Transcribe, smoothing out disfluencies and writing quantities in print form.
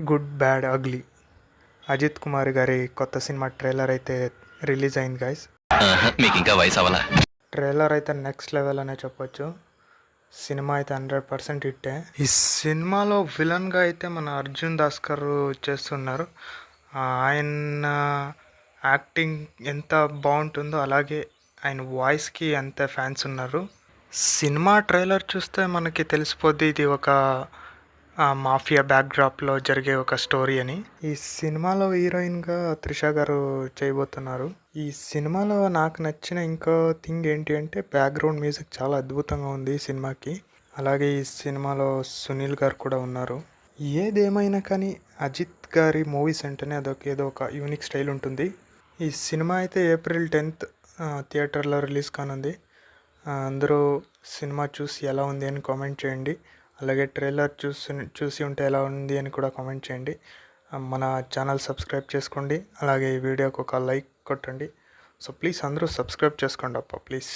Good bad ugly Ajith Kumar గారి కొత్త సినిమా ట్రైలర్ అయితే రిలీజ్ అయింది గైస్. మీకు ఇంకా వయసు అవ్వాలా? ట్రైలర్ అయితే నెక్స్ట్ లెవెల్ అనే చెప్పొచ్చు. సినిమా అయితే 100% హిట్టే. ఈ సినిమాలో విలన్గా అయితే మన అర్జున్ దాస్ గారు చేస్తున్నారు. ఆయన యాక్టింగ్ ఎంత బాగుంటుందో అలాగే ఆయన వాయిస్కి అంత ఫ్యాన్స్ ఉన్నారు. సినిమా ట్రైలర్ చూస్తే మనకి తెలిసిపోద్ది ఇది ఒక మాఫియా బ్యాక్డ్రాప్లో జరిగే ఒక స్టోరీ అని. ఈ సినిమాలో హీరోయిన్గా త్రిష గారు చేయబోతున్నారు. ఈ సినిమాలో నాకు నచ్చిన ఇంకో థింగ్ ఏంటి అంటే బ్యాక్గ్రౌండ్ మ్యూజిక్ చాలా అద్భుతంగా ఉంది ఈ సినిమాకి. అలాగే ఈ సినిమాలో సునీల్ గారు కూడా ఉన్నారు. ఏదేమైనా కానీ అజిత్ గారి మూవీస్ అంటేనే ఏదో ఒక యూనిక్ స్టైల్ ఉంటుంది. ఈ సినిమా అయితే April 10th థియేటర్లో రిలీజ్ కానుంది. అందరూ సినిమా చూసి ఎలా ఉంది అని కామెంట్ చేయండి. అలాగే ట్రైలర్ చూసి ఉంటే ఎలా ఉంది అని కూడా కామెంట్ చేయండి. మన ఛానల్ సబ్స్క్రైబ్ చేసుకోండి. అలాగే ఈ వీడియోకి ఒక లైక్ కొట్టండి. సో ప్లీజ్ అందరూ సబ్స్క్రైబ్ చేసుకోండి అప్ప ప్లీజ్.